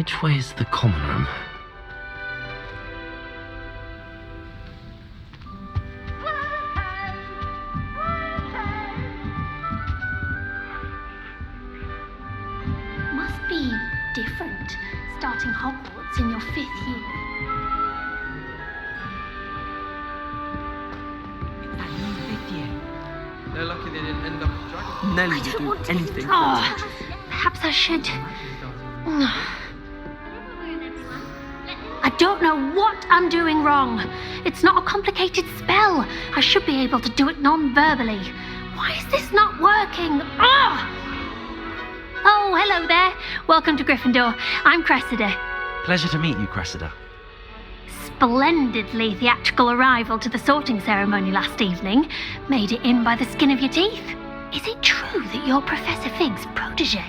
Which way is the common room? Must be different, starting Hogwarts in your 5th year. They're lucky they didn't end up with dragons. Nelly I will don't do want to. anything. Oh, perhaps I should. I don't know what I'm doing wrong. It's not a complicated spell. I should be able to do it non-verbally. Why is this not working? Oh, hello there. Welcome to Gryffindor. I'm Cressida. Pleasure to meet you, Cressida. Splendidly theatrical arrival to the sorting ceremony last evening. Made it in by the skin of your teeth. Is it true that you're Professor Fig's protege?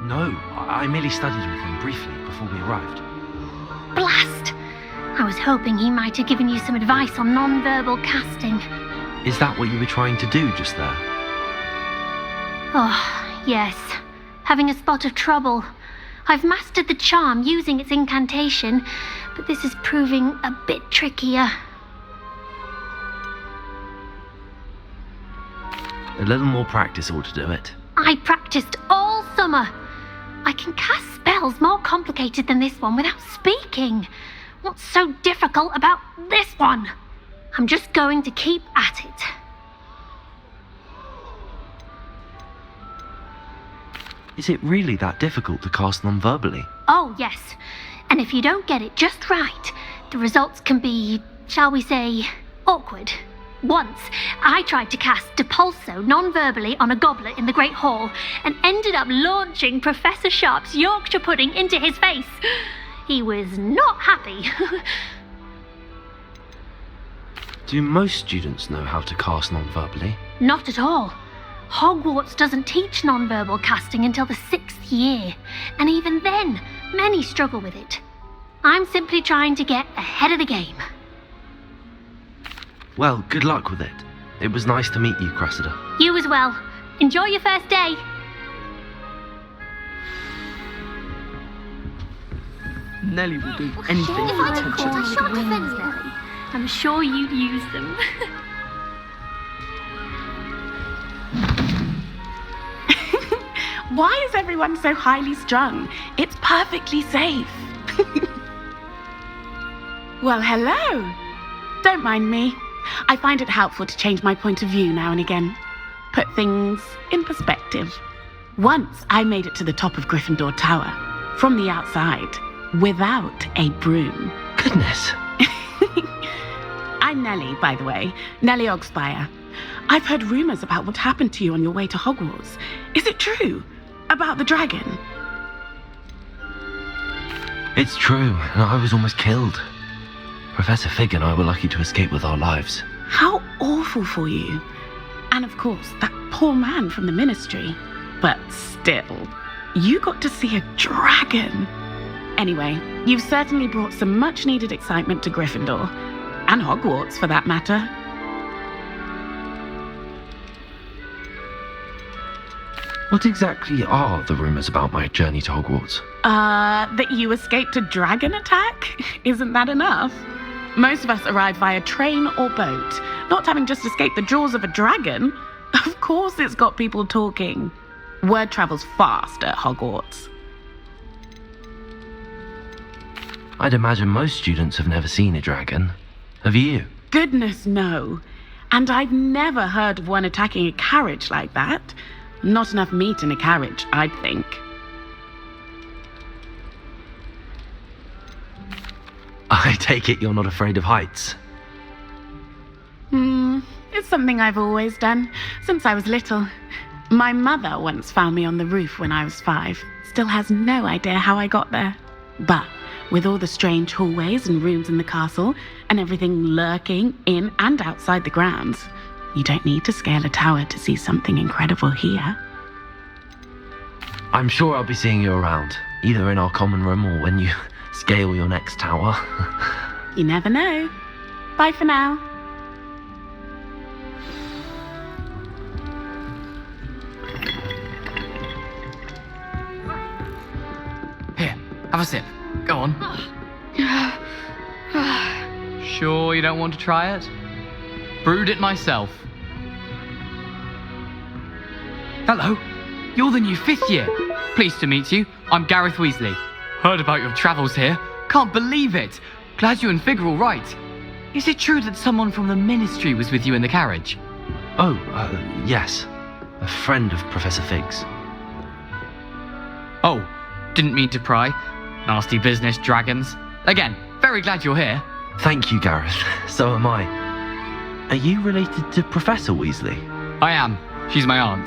No, I merely studied with him briefly before we arrived. Blast! I was hoping he might have given you some advice on non-verbal casting. Is that what you were trying to do just there? Oh, yes. Having a spot of trouble. I've mastered the charm using its incantation, but this is proving a bit trickier. A little more practice ought to do it. I practiced all summer. I can cast spells more complicated than this one without speaking. What's so difficult about this one? I'm just going to keep at it. Is it really that difficult to cast non-verbally? Oh, yes. And if you don't get it just right, the results can be, shall we say, awkward. Once, I tried to cast Depulso non-verbally on a goblet in the Great Hall and ended up launching Professor Sharp's Yorkshire pudding into his face. He was not happy. Do most students know how to cast non-verbally? Not at all. Hogwarts doesn't teach non-verbal casting until the 6th year, and even then, many struggle with it. I'm simply trying to get ahead of the game. Well, good luck with it. It was nice to meet you, Cressida. You as well. Enjoy your first day. Nelly will do anything If for I attention. recall the sharp defense, Nelly, I'm sure you'd use them. Why is everyone so highly strung? It's perfectly safe. Well, hello. Don't mind me. I find it helpful to change my point of view now and again. Put things in perspective. Once I made it to the top of Gryffindor Tower, from the outside, without a broom. Goodness. I'm Nellie, by the way. Nellie Ogspire. I've heard rumors about what happened to you on your way to Hogwarts. Is it true? About the dragon? It's true, and I was almost killed. Professor Fig and I were lucky to escape with our lives. How awful for you. And of course, that poor man from the ministry. But still, you got to see a dragon. Anyway, you've certainly brought some much-needed excitement to Gryffindor. And Hogwarts, for that matter. What exactly are the rumors about my journey to Hogwarts? That you escaped a dragon attack? Isn't that enough? Most of us arrive via train or boat. Not having just escaped the jaws of a dragon. Of course it's got people talking. Word travels fast at Hogwarts. I'd imagine most students have never seen a dragon. Have you? Goodness, no. And I've never heard of one attacking a carriage like that. Not enough meat in a carriage, I'd think. I take it you're not afraid of heights. It's something I've always done, since I was little. My mother once found me on the roof when I was 5. Still has no idea how I got there. But with all the strange hallways and rooms in the castle, and everything lurking in and outside the grounds, you don't need to scale a tower to see something incredible here. I'm sure I'll be seeing you around, either in our common room or when you scale your next tower. You never know. Bye for now. Have a sip. Go on. Sure you don't want to try it? Brewed it myself. Hello. You're the new 5th year. Pleased to meet you. I'm Gareth Weasley. Heard about your travels here. Can't believe it. Glad you and Fig are all right. Is it true that someone from the Ministry was with you in the carriage? Oh, yes. A friend of Professor Fig's. Oh, didn't mean to pry. Nasty business, dragons. Again, very glad you're here. Thank you, Gareth. So am I. Are you related to Professor Weasley? I am. She's my aunt.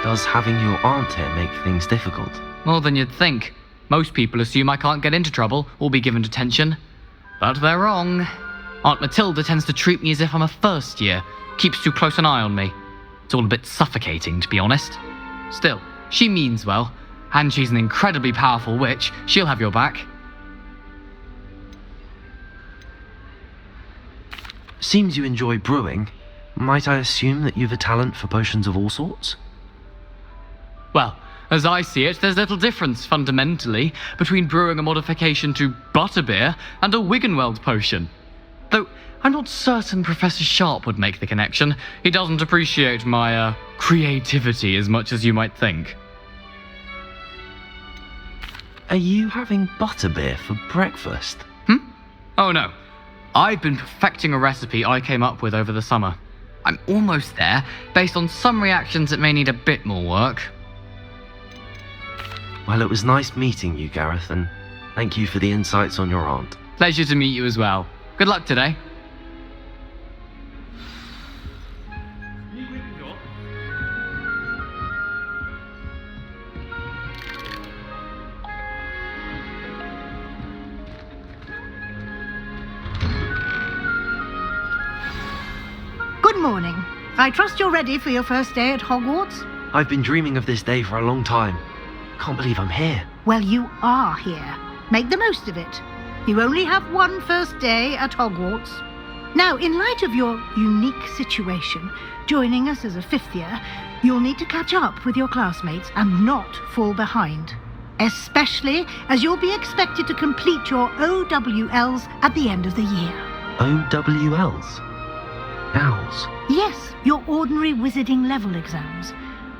Does having your aunt here make things difficult? More than you'd think. Most people assume I can't get into trouble or be given detention. But they're wrong. Aunt Matilda tends to treat me as if I'm a first year. Keeps too close an eye on me. It's all a bit suffocating, to be honest. Still, she means well. And she's an incredibly powerful witch. She'll have your back. Seems you enjoy brewing. Might I assume that you've a talent for potions of all sorts? Well, as I see it, there's little difference, fundamentally, between brewing a modification to butterbeer and a Wiggenweld potion. Though, I'm not certain Professor Sharp would make the connection. He doesn't appreciate my, creativity as much as you might think. Are you having butterbeer for breakfast? Oh no. I've been perfecting a recipe I came up with over the summer. I'm almost there, based on some reactions that may need a bit more work. Well, it was nice meeting you, Gareth, and thank you for the insights on your aunt. Pleasure to meet you as well. Good luck today. Good morning. I trust you're ready for your first day at Hogwarts? I've been dreaming of this day for a long time. Can't believe I'm here. Well, you are here. Make the most of it. You only have one first day at Hogwarts. Now, in light of your unique situation, joining us as a 5th year, you'll need to catch up with your classmates and not fall behind. Especially as you'll be expected to complete your OWLs at the end of the year. OWLs? Owls? Yes, your ordinary wizarding level exams.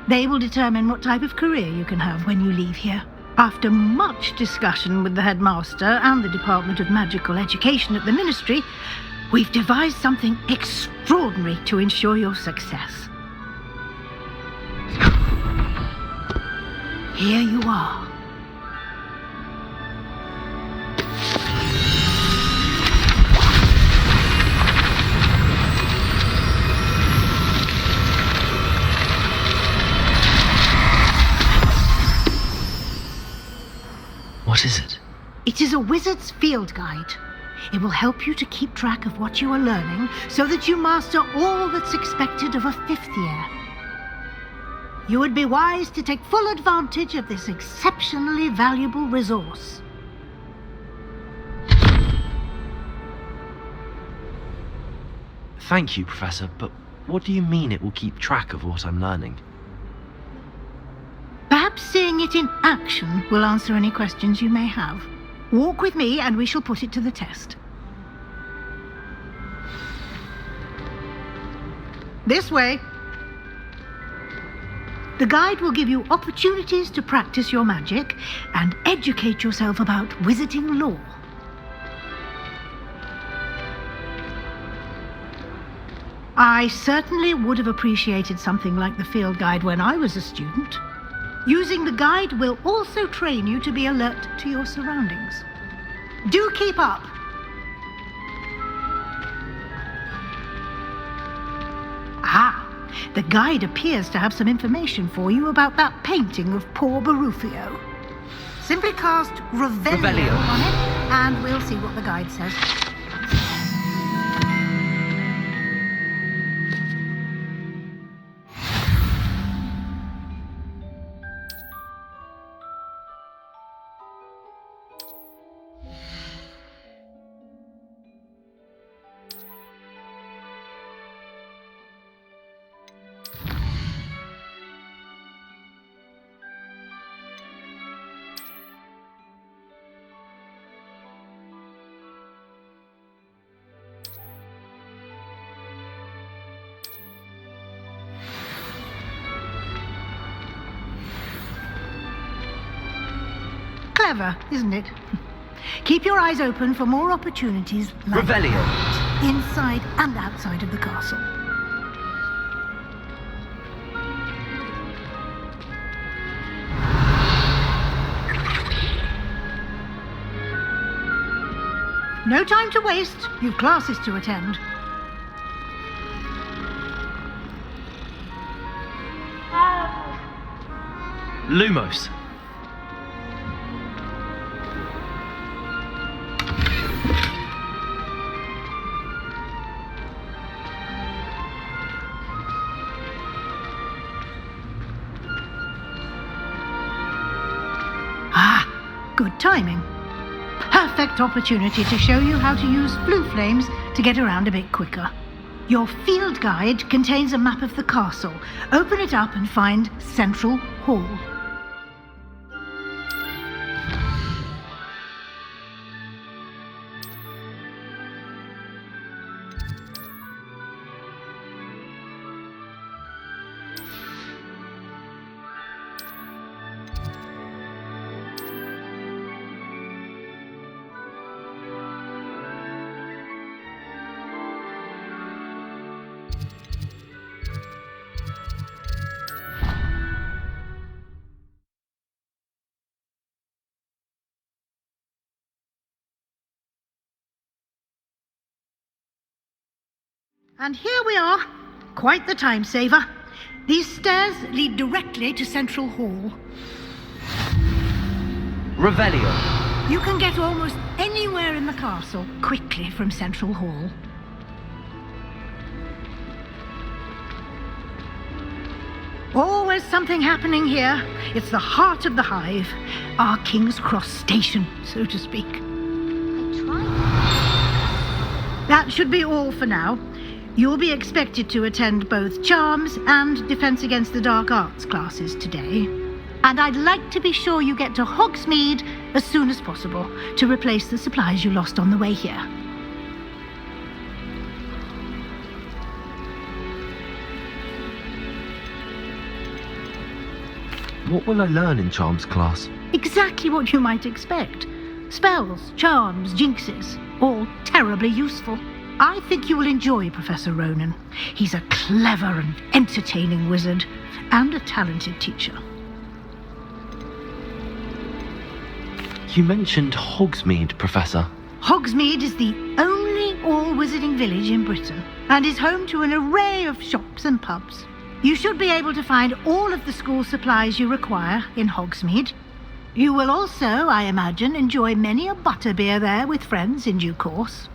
They will determine what type of career you can have when you leave here. After much discussion with the headmaster and the Department of Magical Education at the Ministry, we've devised something extraordinary to ensure your success. Here you are. What is it? It is a wizard's field guide. It will help you to keep track of what you are learning so that you master all that's expected of a 5th year. You would be wise to take full advantage of this exceptionally valuable resource. Thank you, Professor, but what do you mean it will keep track of what I'm learning? Perhaps seeing it in action will answer any questions you may have. Walk with me and we shall put it to the test. This way. The guide will give you opportunities to practice your magic and educate yourself about wizarding lore. I certainly would have appreciated something like the field guide when I was a student. Using the guide will also train you to be alert to your surroundings. Do keep up! Ah, the guide appears to have some information for you about that painting of poor Barufio. Simply cast Revelio on it, and we'll see what the guide says. Clever, isn't it? Keep your eyes open for more opportunities like Revelio. inside and outside of the castle. No time to waste. You've classes to attend. Lumos. Ah, good timing. Perfect opportunity to show you how to use blue flames to get around a bit quicker. Your field guide contains a map of the castle. Open it up and find Central Hall. And here we are. Quite the time saver. These stairs lead directly to Central Hall. Revelio. You can get almost anywhere in the castle quickly from Central Hall. Always something happening here. It's the heart of the hive. Our King's Cross station, so to speak. That should be all for now. You'll be expected to attend both Charms and Defense Against the Dark Arts classes today. And I'd like to be sure you get to Hogsmeade as soon as possible to replace the supplies you lost on the way here. What will I learn in Charms class? Exactly what you might expect. Spells, charms, jinxes, all terribly useful. I think you will enjoy Professor Ronan. He's a clever and entertaining wizard, and a talented teacher. You mentioned Hogsmeade, Professor. Hogsmeade is the only all-wizarding village in Britain, and is home to an array of shops and pubs. You should be able to find all of the school supplies you require in Hogsmeade. You will also, I imagine, enjoy many a butterbeer there with friends in due course.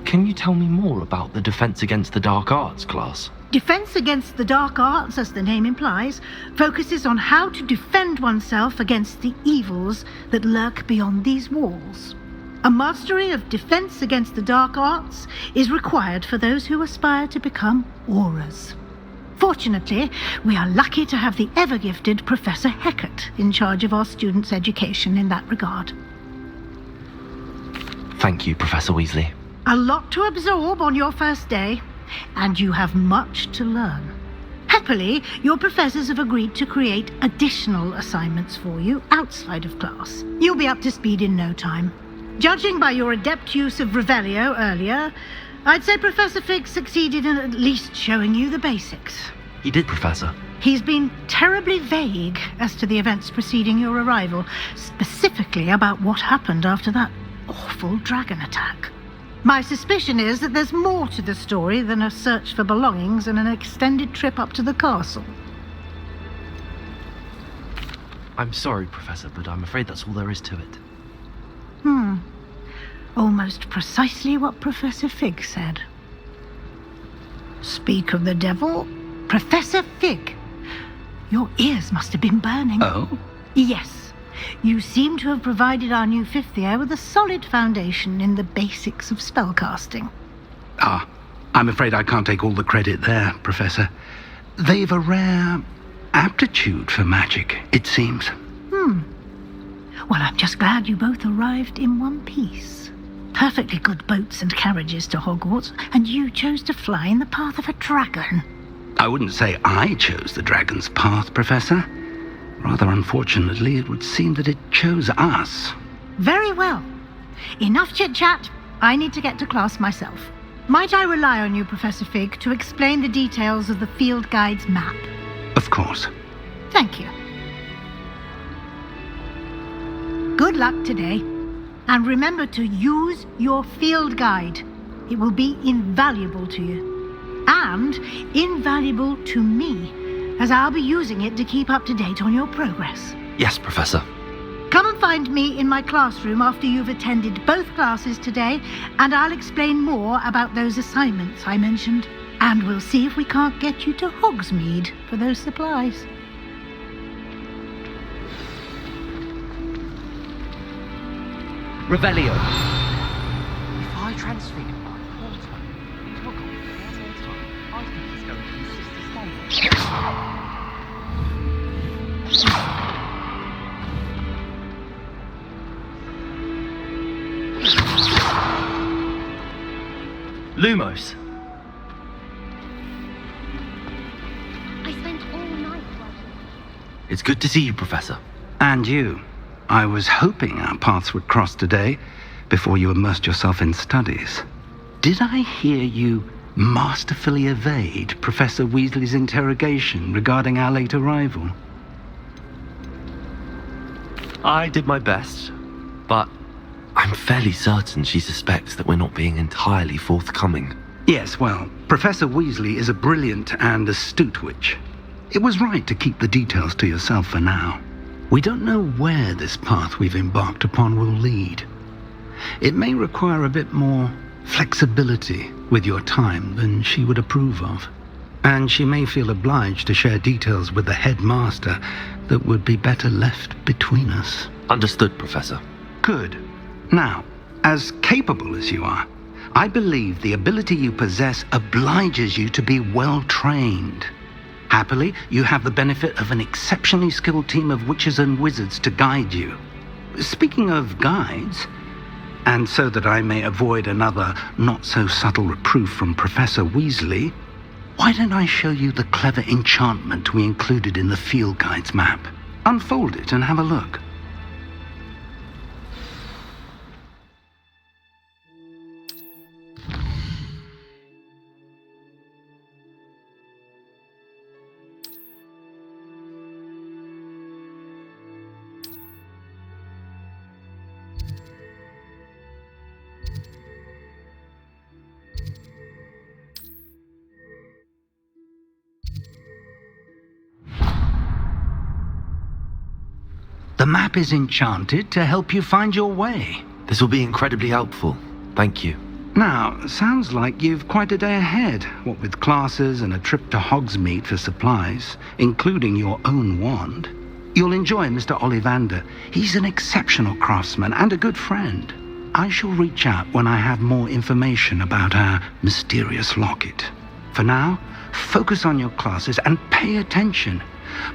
Can you tell me more about the Defense Against the Dark Arts class? Defense Against the Dark Arts, as the name implies, focuses on how to defend oneself against the evils that lurk beyond these walls. A mastery of Defense Against the Dark Arts is required for those who aspire to become auras. Fortunately, we are lucky to have the ever-gifted Professor Hecat in charge of our students' education in that regard. Thank you, Professor Weasley. A lot to absorb on your first day, and you have much to learn. Happily, your professors have agreed to create additional assignments for you outside of class. You'll be up to speed in no time. Judging by your adept use of Revelio earlier, I'd say Professor Fig succeeded in at least showing you the basics. He did, Professor. He's been terribly vague as to the events preceding your arrival, specifically about what happened after that awful dragon attack. My suspicion is that there's more to the story than a search for belongings and an extended trip up to the castle. I'm sorry, Professor, but I'm afraid that's all there is to it. Almost precisely what Professor Fig said. Speak of the devil, Professor Fig. Your ears must have been burning. Oh? Yes. You seem to have provided our new fifth year with a solid foundation in the basics of spellcasting. Ah, I'm afraid I can't take all the credit there, Professor. They've a rare aptitude for magic, it seems. Well, I'm just glad you both arrived in one piece. Perfectly good boats and carriages to Hogwarts, and you chose to fly in the path of a dragon. I wouldn't say I chose the dragon's path, Professor. Rather unfortunately, it would seem that it chose us. Very well. Enough chit-chat. I need to get to class myself. Might I rely on you, Professor Fig, to explain the details of the field guide's map? Of course. Thank you. Good luck today. And remember to use your field guide. It will be invaluable to you. And invaluable to me, as I'll be using it to keep up to date on your progress. Yes, Professor. Come and find me in my classroom after you've attended both classes today, and I'll explain more about those assignments I mentioned. And we'll see if we can't get you to Hogsmeade for those supplies. Revelio. If I transfigured my porter into a goblin at all time, I think he's going to insist he stay. Lumos. I spent all night working. It's good to see you, Professor. And you. I was hoping our paths would cross today before you immersed yourself in studies. Did I hear you masterfully evade Professor Weasley's interrogation regarding our late arrival? I did my best, but I'm fairly certain she suspects that we're not being entirely forthcoming. Yes, well, Professor Weasley is a brilliant and astute witch. It was right to keep the details to yourself for now. We don't know where this path we've embarked upon will lead. It may require a bit more flexibility with your time than she would approve of. And she may feel obliged to share details with the headmaster that would be better left between us. Understood, Professor. Good. Now, as capable as you are, I believe the ability you possess obliges you to be well trained. Happily, you have the benefit of an exceptionally skilled team of witches and wizards to guide you. Speaking of guides, and so that I may avoid another not-so-subtle reproof from Professor Weasley, why don't I show you the clever enchantment we included in the field guide's map? Unfold it and have a look. The map is enchanted to help you find your way. This will be incredibly helpful. Thank you. Now, sounds like you've quite a day ahead, what with classes and a trip to Hogsmeade for supplies, including your own wand. You'll enjoy Mr. Ollivander. He's an exceptional craftsman and a good friend. I shall reach out when I have more information about our mysterious locket. For now, focus on your classes and pay attention.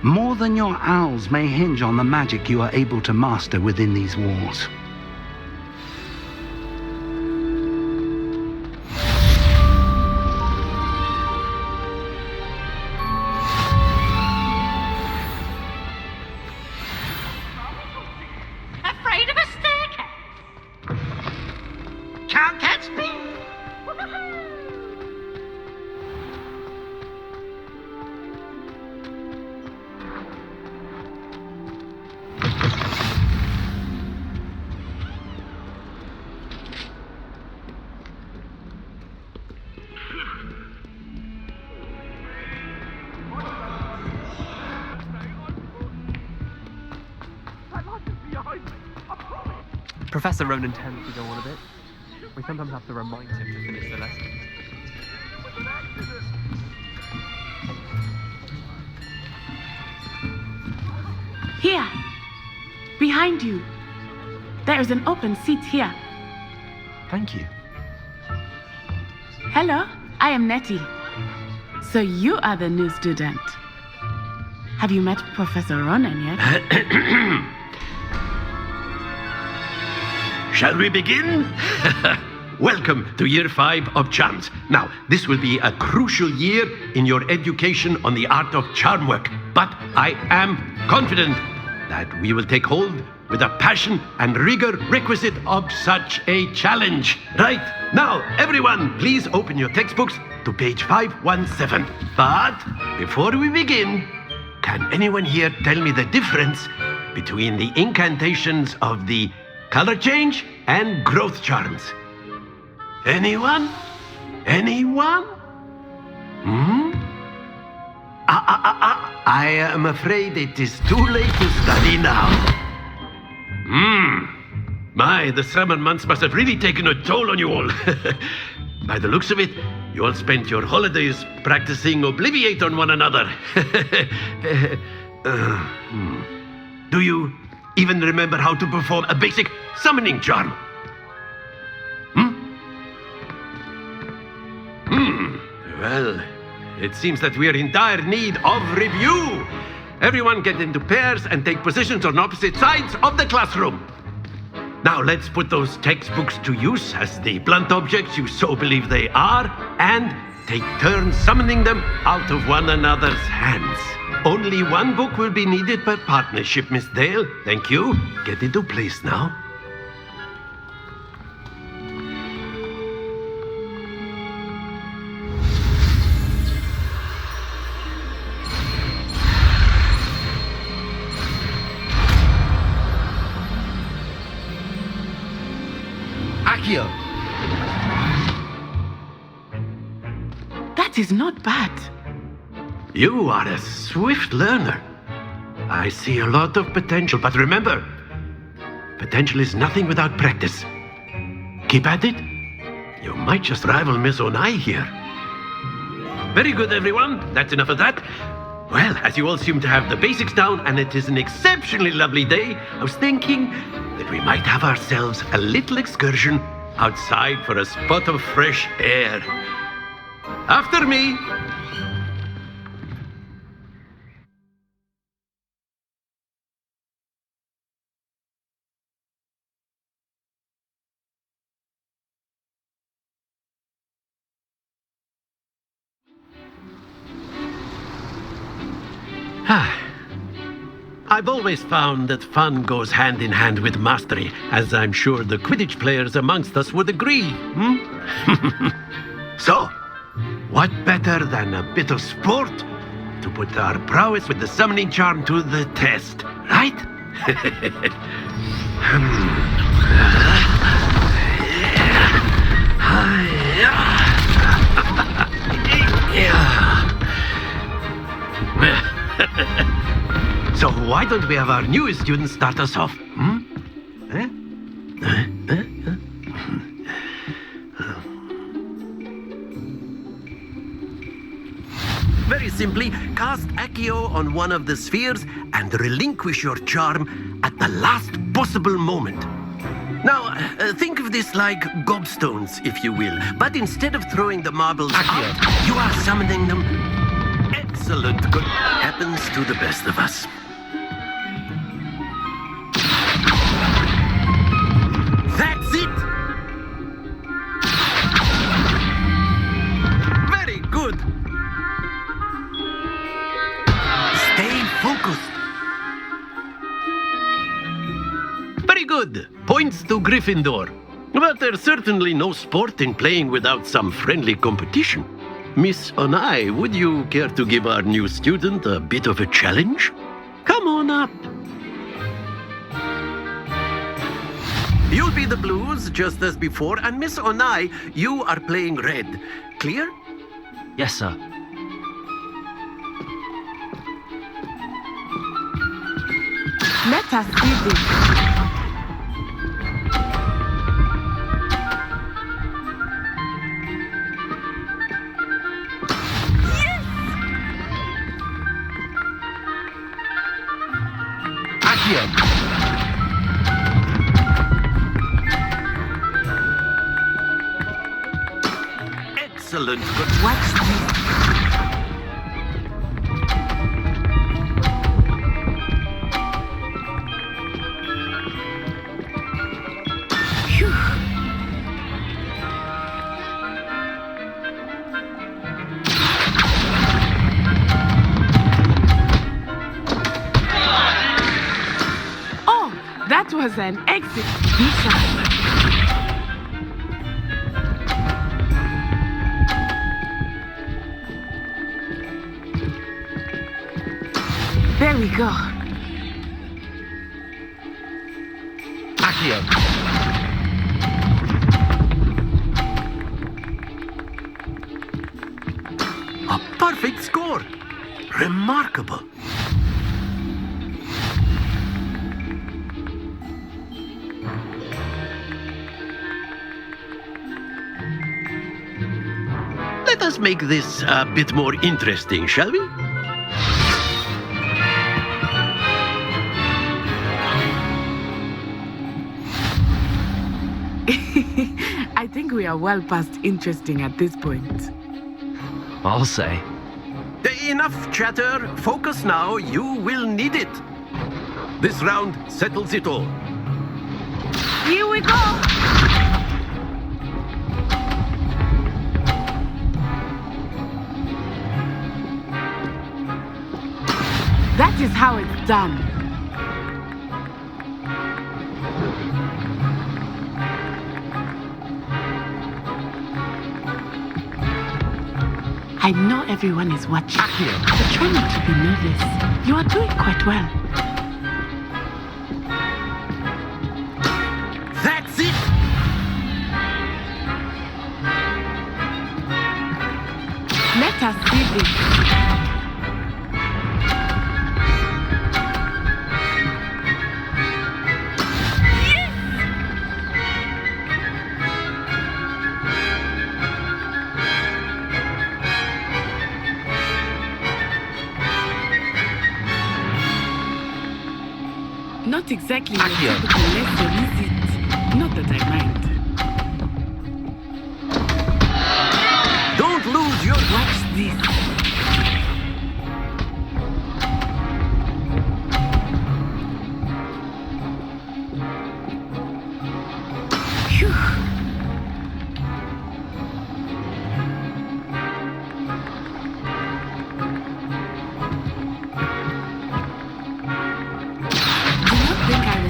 More than your owls may hinge on the magic you are able to master within these walls. Afraid of a staircase? Can't catch me! Professor Ronan tends to go on a bit. We sometimes have to remind him to finish the lesson. Here, behind you. There is an open seat here. Thank you. Hello, I am Nettie. So you are the new student. Have you met Professor Ronan yet? Shall we begin? welcome to year 5 of charms. Now, this will be a crucial year in your education on the art of charm work, but I am confident that we will take hold with the passion and rigor requisite of such a challenge. Right, now, everyone, please open your textbooks to page 517. But before we begin, can anyone here tell me the difference between the incantations of the color change and growth charms? Anyone? Anyone? I am afraid it is too late to study now. My, the summer months must have really taken a toll on you all. By the looks of it, you all spent your holidays practicing Obliviate on one another. Do you even remember how to perform a basic summoning charm? Well, it seems that we are in dire need of review. Everyone get into pairs and take positions on opposite sides of the classroom. Now let's put those textbooks to use as the blunt objects you so believe they are, and take turns summoning them out of one another's hands. Only one book will be needed per partnership, Miss Dale. Thank you. Get into place now. Accio. That is not bad. You are a swift learner. I see a lot of potential, but remember, potential is nothing without practice. Keep at it. You might just rival Miss Onai here. Very good, everyone. That's enough of that. Well, as you all seem to have the basics down, and it is an exceptionally lovely day, I was thinking that we might have ourselves a little excursion outside for a spot of fresh air. After me. I've always found that fun goes hand in hand with mastery, as I'm sure the Quidditch players amongst us would agree. So, what better than a bit of sport to put our prowess with the summoning charm to the test, right? So why don't we have our newest student start us off? Very simply, cast Accio on one of the spheres and relinquish your charm at the last possible moment. Now, think of this like gobstones, if you will, but instead of throwing the marbles out, you are summoning them. Excellent. Good. Happens to the best of us. That's it! Very good. Stay focused. Very good. Points to Gryffindor. But there's certainly no sport in playing without some friendly competition. Miss Onai, would you care to give our new student a bit of a challenge? Come on up. You'll be the blues, just as before, and Miss Onai, you are playing red. Clear? Yes, sir. Let us do this. Excellent. Good. Watch this. was an exhibition. There we go. Accio. A perfect score. Remarkable. Let us make this a bit more interesting, shall we? I think we are well past interesting at this point. I'll say. Enough chatter. Focus now. You will need it. This round settles it all. Here we go! That is how it's done. I know everyone is watching, but try not to be nervous. You are doing quite well. That's it! Let us see this. Not exactly a typical lesson, is it? Not that I mind. Don't lose your... Watch this. Phew.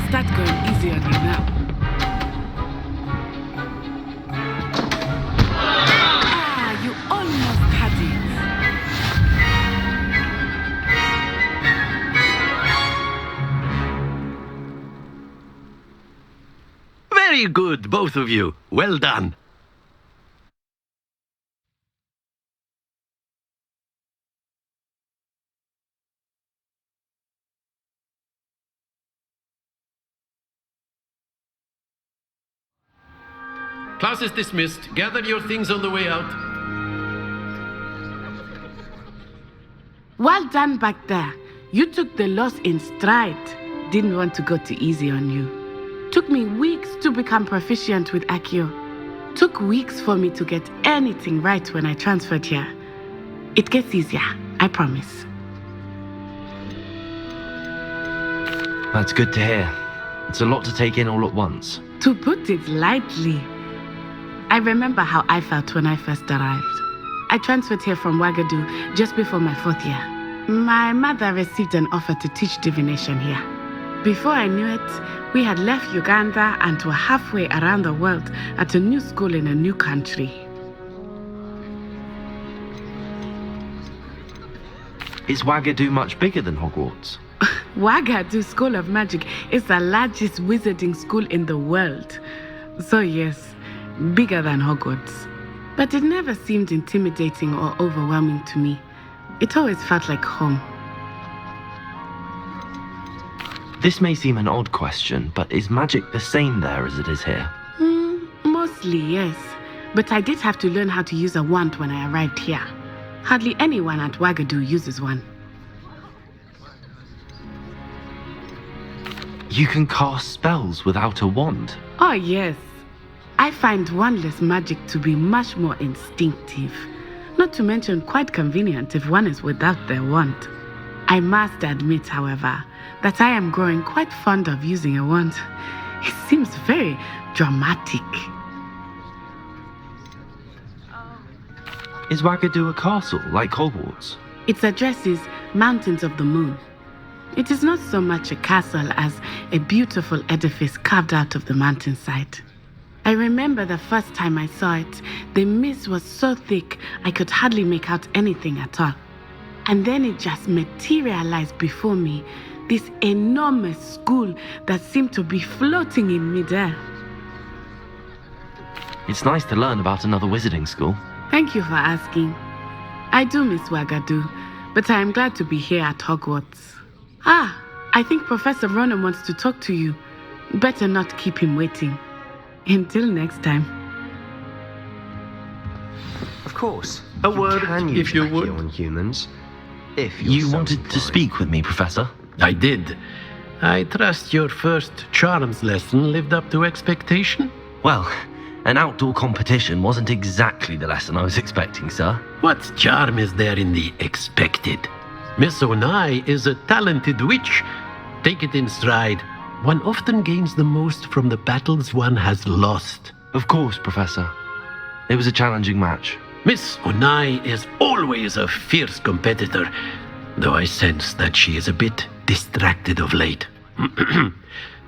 Start going easy on you now. Ah, you almost had it. Very good, both of you. Well done. Class is dismissed. Gather your things on the way out. Well done back there. You took the loss in stride. Didn't want to go too easy on you. Took me weeks to become proficient with Accio. Took weeks for me to get anything right when I transferred here. It gets easier, I promise. That's good to hear. It's a lot to take in all at once. To put it lightly, I remember how I felt when I first arrived. I transferred here from Ouagadougou just before my 4th year. My mother received an offer to teach divination here. Before I knew it, we had left Uganda and were halfway around the world at a new school in a new country. Is Ouagadougou much bigger than Hogwarts? Ouagadougou School of Magic is the largest wizarding school in the world. So yes, bigger than Hogwarts. But it never seemed intimidating or overwhelming to me. It always felt like home. This may seem an odd question, but is magic the same there as it is here? Mostly, yes. But I did have to learn how to use a wand when I arrived here. Hardly anyone at Ouagadougou uses one. You can cast spells without a wand? Oh, yes. I find wandless magic to be much more instinctive. Not to mention quite convenient if one is without their wand. I must admit, however, that I am growing quite fond of using a wand. It seems very dramatic. Is Ouagadougou a castle like Hogwarts? Its address is Mountains of the Moon. It is not so much a castle as a beautiful edifice carved out of the mountainside. I remember the first time I saw it, the mist was so thick I could hardly make out anything at all. And then it just materialized before me, this enormous school that seemed to be floating in midair. It's nice to learn about another wizarding school. Thank you for asking. I do miss Wagadu, but I am glad to be here at Hogwarts. I think Professor Ronan wants to talk to you. Better not keep him waiting. Until next time. Of course. A word, if you would. on humans. If you're You so wanted to inclined. speak with me, Professor? I did. I trust your first charms lesson lived up to expectation. Well, an outdoor competition wasn't exactly the lesson I was expecting, sir. What charm is there in the expected? Miss Onai is a talented witch. Take it in stride. One often gains the most from the battles one has lost. Of course, Professor. It was a challenging match. Miss Onai is always a fierce competitor, though I sense that she is a bit distracted of late.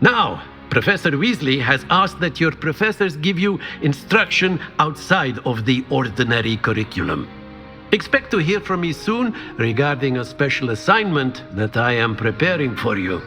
Now, Professor Weasley has asked that your professors give you instruction outside of the ordinary curriculum. Expect to hear from me soon regarding a special assignment that I am preparing for you.